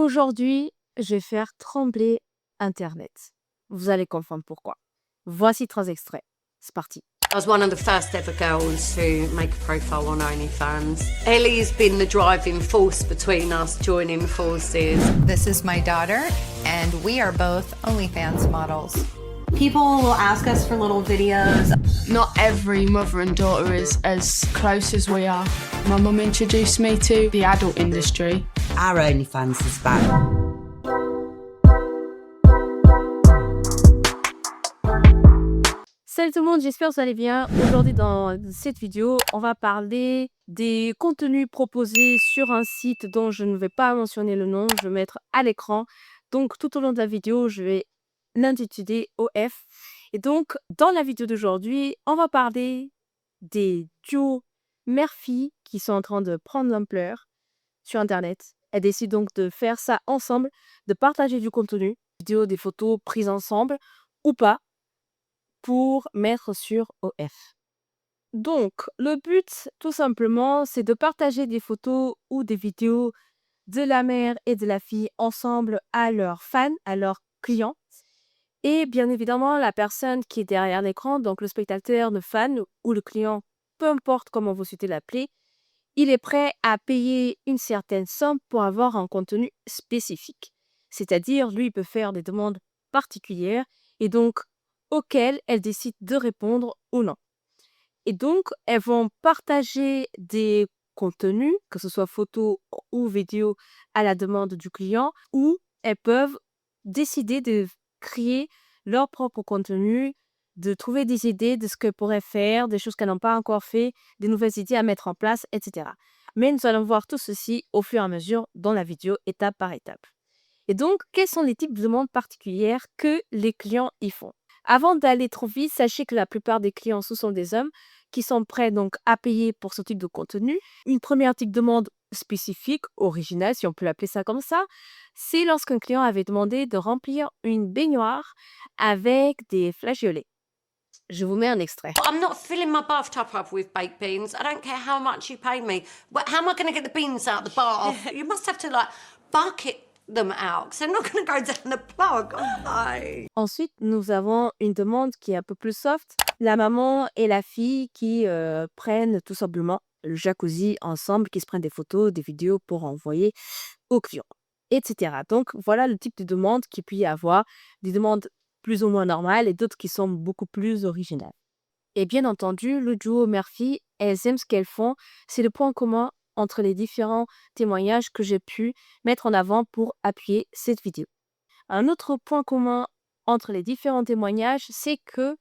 Aujourd'hui, je vais faire trembler Internet. Vous allez comprendre pourquoi. Voici 3 extraits. C'est parti. I was one of the first ever girls to make a profile on OnlyFans. Ellie's been the driving force between us joining forces. This is my daughter, and we are both OnlyFans models. People will ask us for little videos. Not every mother and daughter is as close as we are. My mum introduced me to the adult industry. Our OnlyFans is back. Salut tout le monde, j'espère que vous allez bien. Aujourd'hui dans cette vidéo, on va parler des contenus proposés sur un site dont je ne vais pas mentionner le nom, je vais mettre à l'écran. Donc tout au long de la vidéo, je vais l'intituler OF. Et donc dans la vidéo d'aujourd'hui, on va parler des duos mère-fille qui sont en train de prendre l'ampleur sur Internet. Elles décident donc de faire ça ensemble, de partager du contenu, des vidéos, des photos prises ensemble ou pas, pour mettre sur OF. Donc, le but, tout simplement, c'est de partager des photos ou des vidéos de la mère et de la fille ensemble à leurs fans, à leurs clients. Et bien évidemment, la personne qui est derrière l'écran, donc le spectateur, le fan ou le client, peu importe comment vous souhaitez l'appeler, il est prêt à payer une certaine somme pour avoir un contenu spécifique. C'est-à-dire, lui, il peut faire des demandes particulières et donc auxquelles elles décident de répondre ou non. Et donc, elles vont partager des contenus, que ce soit photos ou vidéos, à la demande du client, ou elles peuvent décider de créer leur propre contenu, de trouver des idées de ce qu'elles pourraient faire, des choses qu'elles n'ont pas encore fait, des nouvelles idées à mettre en place, etc. Mais nous allons voir tout ceci au fur et à mesure dans la vidéo, étape par étape. Et donc, quels sont les types de demandes particulières que les clients y font ? Avant d'aller trop vite, sachez que la plupart des clients, ce sont des hommes qui sont prêts donc à payer pour ce type de contenu. Une première type de demande spécifique, originale, si on peut l'appeler ça comme ça, c'est lorsqu'un client avait demandé de remplir une baignoire avec des flageolets. Je vous mets un extrait. I'm not filling my bathtub up with baked beans. I don't care how much you pay me. How am I going to get the beans out of the bath? You must have to bucket them out because they're not going to go down the plug, are they? Ensuite, nous avons une demande qui est un peu plus soft. La maman et la fille qui prennent tout simplement le jacuzzi ensemble, qui se prennent des photos, des vidéos pour envoyer aux clients, etc. Donc, voilà le type de demande qu'il peut y avoir. Des demandes plus ou moins normales et d'autres qui sont beaucoup plus originales. Et bien entendu, le duo mère-fille, elles aiment ce qu'elles font. C'est le point commun entre les différents témoignages que j'ai pu mettre en avant pour appuyer cette vidéo. Un autre point commun entre les différents témoignages, c'est que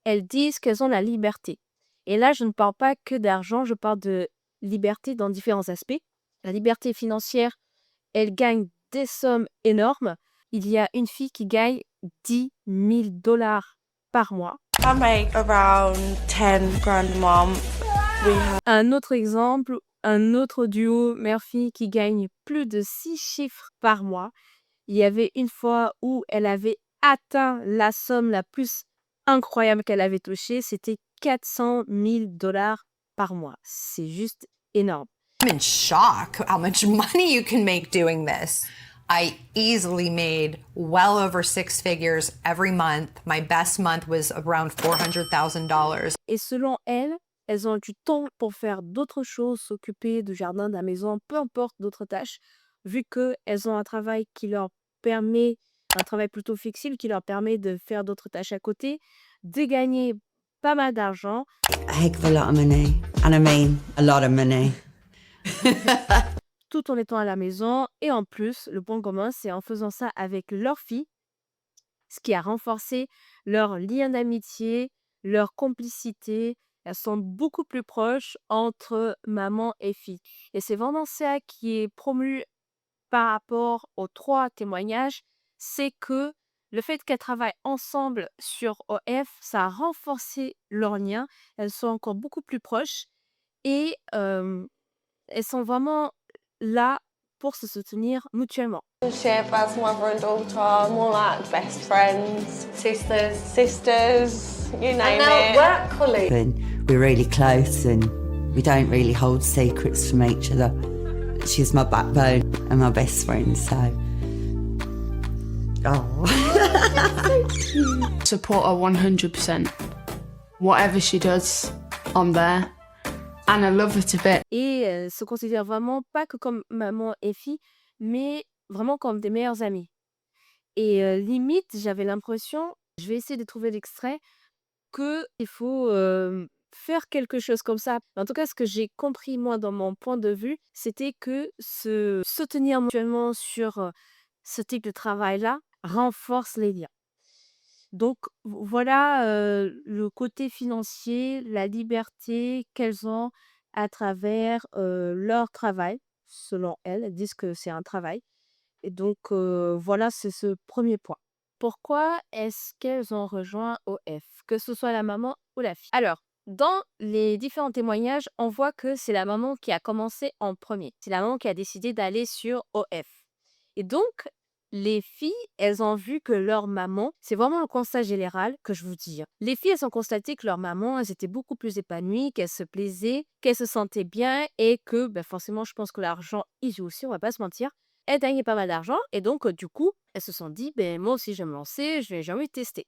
elles disent qu'elles ont la liberté. Et là, je ne parle pas que d'argent, je parle de liberté dans différents aspects. La liberté financière, elle gagne des sommes énormes. Il y a une fille qui gagne $10,000 par mois. I make around 10 grand a month. Un autre exemple, un autre duo mère-fille qui gagne plus de 6 chiffres par mois. Il y avait une fois où elle avait atteint la somme la plus incroyable qu'elle avait touchée, c'était $400,000 par mois. C'est juste énorme. I'm in shock how much money you can make doing this. I easily made well over 6 figures every month. My best month was around $400,000. Et selon elles, elles ont du temps pour faire d'autres choses, s'occuper du jardin, de la maison, peu importe d'autres tâches, vu qu'elles ont un travail qui leur permet, un travail plutôt flexible, qui leur permet de faire d'autres tâches à côté, de gagner pas mal d'argent. A heck of a lot of money. And I mean, a lot of money. Tout en étant à la maison. Et en plus, le point commun, c'est en faisant ça avec leur fille, ce qui a renforcé leur lien d'amitié, leur complicité. Elles sont beaucoup plus proches entre maman et fille. Et c'est vraiment ça qui est promu par rapport aux 3 témoignages, c'est que le fait qu'elles travaillent ensemble sur OF, ça a renforcé leur lien. Elles sont encore beaucoup plus proches et elles sont vraiment là pour se soutenir mutuellement. Ship as mother and daughter, more like best friends, sisters, you name And now it. work colleagues. And we're really close and we don't really hold secrets from each other. She's my backbone and my best friend, so. Oh. Support her 100%. Whatever she does, I'm there. And I love her to bits. Et elles se considèrent vraiment pas que comme maman et fille, mais vraiment comme des meilleures amies. Et limite, j'avais l'impression, je vais essayer de trouver l'extrait, qu'il faut faire quelque chose comme ça. En tout cas, ce que j'ai compris, moi, dans mon point de vue, c'était que se soutenir mutuellement sur ce type de travail-là renforce les liens. Donc, voilà le côté financier, la liberté qu'elles ont à travers leur travail, selon elles. Elles disent que c'est un travail. Et donc, voilà, c'est ce premier point. Pourquoi est-ce qu'elles ont rejoint OF, que ce soit la maman ou la fille? Alors, dans les différents témoignages, on voit que c'est la maman qui a commencé en premier. C'est la maman qui a décidé d'aller sur OF. Et donc, les filles, elles ont vu que leur maman, c'est vraiment le constat général que je vous dis. Les filles, elles ont constaté que leur maman, elles étaient beaucoup plus épanouies, qu'elles se plaisaient, qu'elles se sentaient bien et que ben, forcément, je pense que l'argent y joue aussi, on va pas se mentir. Elles gagnaient pas mal d'argent et donc, du coup, elles se sont dit, ben, moi aussi, je vais me lancer, j'ai envie de tester.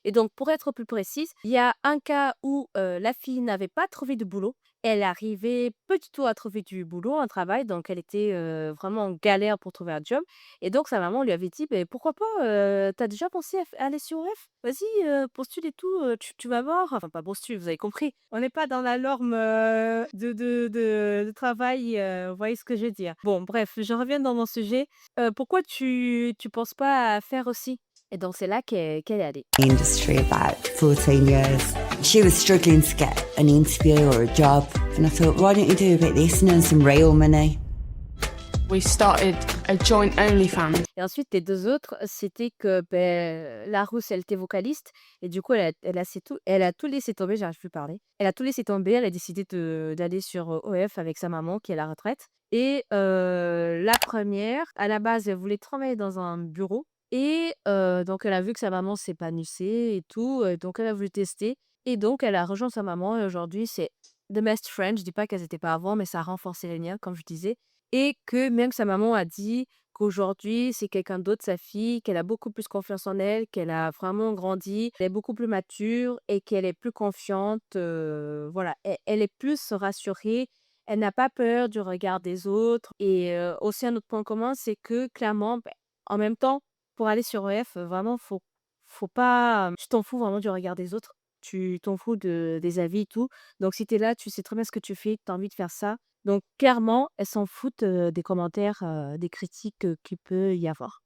Et donc, pour être plus précise, il y a un cas où la fille n'avait pas trouvé de boulot. Elle arrivait pas du tout à trouver du boulot, un travail, donc elle était vraiment en galère pour trouver un job. Et donc, sa maman lui avait dit, ben, pourquoi pas, t'as déjà pensé à aller sur F? Vas-y, postule et tout, tu vas voir. Enfin, pas postule, vous avez compris. On n'est pas dans la norme de travail, vous voyez ce que je veux dire. Bon, bref, je reviens dans mon sujet. Pourquoi tu penses pas à faire aussi? Et donc, c'est là qu'elle est allée. Industry about 14 years. She was struggling to get an interview or a job, and I thought, why don't you do a bit of this and earn some real money? We started a joint OnlyFans. Et ensuite, les deux autres, c'était que ben, la rousse, elle était vocaliste. Et du coup, elle a tout laissé tomber, j'arrive plus à parler. Elle a tout laissé tomber, elle a décidé d'aller sur OF avec sa maman qui est à la retraite. Et la première, à la base, elle voulait travailler dans un bureau. Et donc, elle a vu que sa maman s'épanouissait et tout. Donc, elle a voulu tester. Et donc, elle a rejoint sa maman. Et aujourd'hui, c'est the best friend. Je dis pas qu'elles n'étaient pas avant, mais ça a renforcé les liens, comme je disais. Et que même sa maman a dit qu'aujourd'hui, c'est quelqu'un d'autre, sa fille, qu'elle a beaucoup plus confiance en elle, qu'elle a vraiment grandi, elle est beaucoup plus mature et qu'elle est plus confiante. Voilà, elle est plus rassurée. Elle n'a pas peur du regard des autres. Et aussi, un autre point commun, c'est que clairement, ben, en même temps, pour aller sur EF, vraiment, faut pas. Tu t'en fous vraiment du regard des autres. Tu t'en fous des avis et tout. Donc, si tu es là, tu sais très bien ce que tu fais, tu as envie de faire ça. Donc clairement, elles s'en foutent, des commentaires, des critiques, qu'il peut y avoir.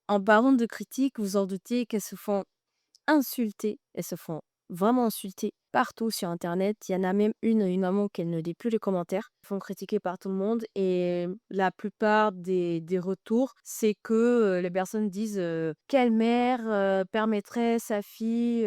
En parlant de critiques, vous en doutez qu'elles se font insulter, elles se font vraiment insulter partout sur internet. Il y en a même une maman qu'elle ne lit plus les commentaires. Elles font critiquer par tout le monde et la plupart des retours, c'est que, les personnes disent, «Quelle mère, permettrait sa fille,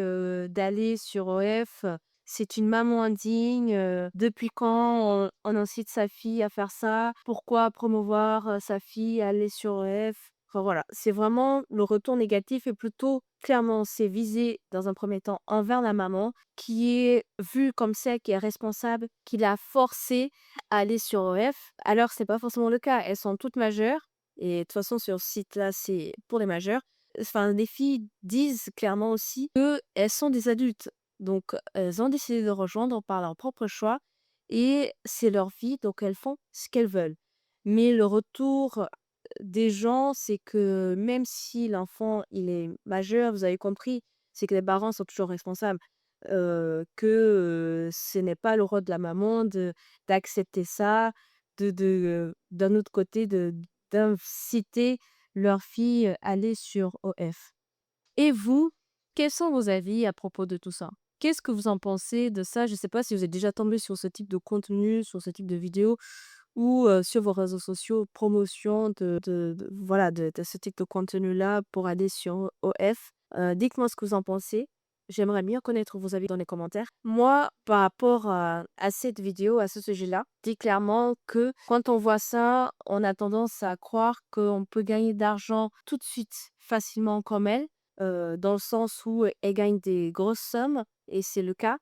d'aller sur OF? C'est une maman indigne, depuis quand on incite sa fille à faire ça? Pourquoi promouvoir, sa fille à aller sur OF?» Enfin voilà, c'est vraiment le retour négatif et plutôt clairement, c'est visé dans un premier temps envers la maman qui est vue comme celle qui est responsable, qui l'a forcée à aller sur OF. Alors c'est pas forcément le cas, elles sont toutes majeures et de toute façon sur ce site-là, c'est pour les majeurs. Enfin, les filles disent clairement aussi qu'elles sont des adultes. Donc elles ont décidé de rejoindre par leur propre choix et c'est leur vie, donc elles font ce qu'elles veulent. Mais le retour des gens, c'est que même si l'enfant, il est majeur, vous avez compris, c'est que les parents sont toujours responsables. Que ce n'est pas le rôle de la maman d'accepter ça, d'un autre côté, d'inciter leur fille à aller sur OF. Et vous, quels sont vos avis à propos de tout ça? Qu'est-ce que vous en pensez de ça? Je ne sais pas si vous êtes déjà tombé sur ce type de contenu, sur ce type de vidéo ou sur vos réseaux sociaux, promotion voilà, de ce type de contenu-là pour aller sur OF. Dites-moi ce que vous en pensez. J'aimerais bien connaître vos avis dans les commentaires. Moi, par rapport à cette vidéo, à ce sujet-là, je dis clairement que quand on voit ça, on a tendance à croire qu'on peut gagner d'argent tout de suite, facilement comme elle, dans le sens où elles gagnent des grosses sommes, et c'est le cas,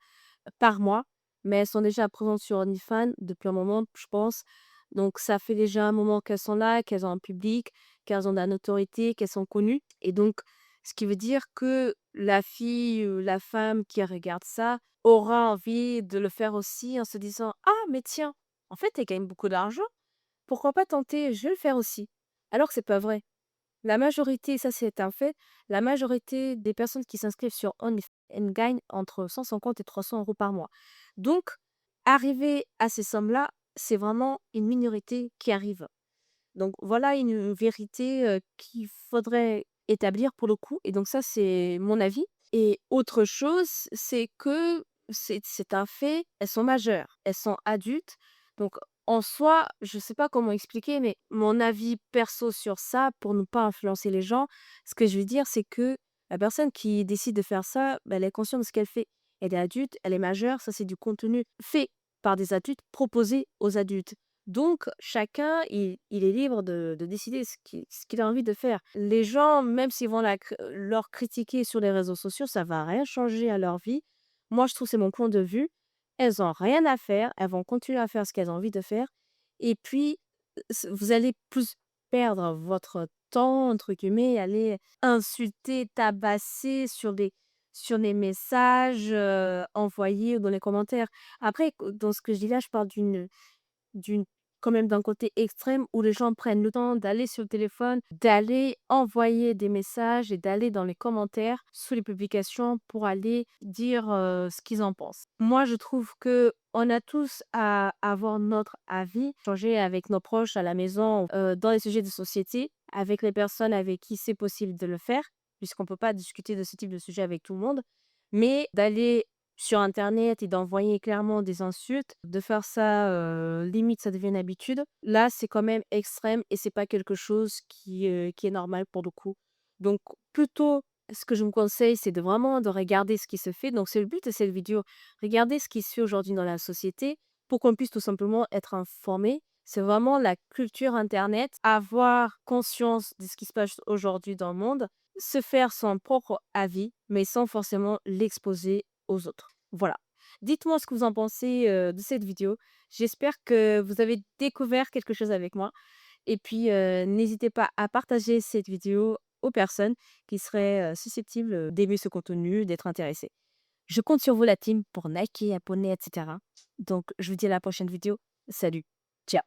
par mois. Mais elles sont déjà présentes sur OnlyFans depuis un moment, je pense. Donc ça fait déjà un moment qu'elles sont là, qu'elles ont un public, qu'elles ont de la notoriété, qu'elles sont connues et donc ce qui veut dire que la fille ou la femme qui regarde ça aura envie de le faire aussi en se disant: «Ah mais tiens, en fait, elle gagne beaucoup d'argent, pourquoi pas tenter? Je vais le faire aussi». Alors que c'est pas vrai. La majorité, ça c'est un fait, la majorité des personnes qui s'inscrivent sur OnlyFans gagnent entre 150 et 300 € par mois. Donc, arriver à ces sommes-là, c'est vraiment une minorité qui arrive. Donc voilà une vérité, qu'il faudrait établir pour le coup et donc ça, c'est mon avis et autre chose, c'est que c'est un fait, elles sont majeures, elles sont adultes, donc en soi, je sais pas comment expliquer, mais mon avis perso sur ça, pour ne pas influencer les gens, ce que je veux dire, c'est que la personne qui décide de faire ça, bah, elle est consciente de ce qu'elle fait. Elle est adulte, elle est majeure, ça c'est du contenu fait par des adultes, proposé aux adultes. Donc, chacun, il est libre de décider ce qu'il a envie de faire. Les gens, même s'ils vont leur critiquer sur les réseaux sociaux, ça va rien changer à leur vie. Moi, je trouve, c'est mon point de vue. Elles ont rien à faire. Elles vont continuer à faire ce qu'elles ont envie de faire. Et puis, vous allez plus perdre votre temps, entre guillemets, aller insulter, tabasser sur des messages envoyés dans les commentaires. Après, dans ce que je dis là, je parle d'une quand même d'un côté extrême où les gens prennent le temps d'aller sur le téléphone, d'aller envoyer des messages et d'aller dans les commentaires sous les publications pour aller dire, ce qu'ils en pensent. Moi, je trouve que on a tous à avoir notre avis, changer avec nos proches à la maison, dans les sujets de société, avec les personnes avec qui c'est possible de le faire, puisqu'on peut pas discuter de ce type de sujet avec tout le monde, mais d'aller sur internet et d'envoyer clairement des insultes, de faire ça, limite ça devient une habitude. Là, c'est quand même extrême et c'est pas quelque chose qui est normal pour le coup. Donc plutôt, ce que je vous conseille, c'est de vraiment de regarder ce qui se fait. Donc c'est le but de cette vidéo, regarder ce qui se fait aujourd'hui dans la société pour qu'on puisse tout simplement être informé. C'est vraiment la culture internet, avoir conscience de ce qui se passe aujourd'hui dans le monde, se faire son propre avis, mais sans forcément l'exposer aux autres. Voilà. Dites-moi ce que vous en pensez, de cette vidéo. J'espère que vous avez découvert quelque chose avec moi et puis, n'hésitez pas à partager cette vidéo aux personnes qui seraient, susceptibles, d'aimer ce contenu, d'être intéressées. Je compte sur vous la team pour liker, abonner et cetera. Donc je vous dis à la prochaine vidéo. Salut, ciao.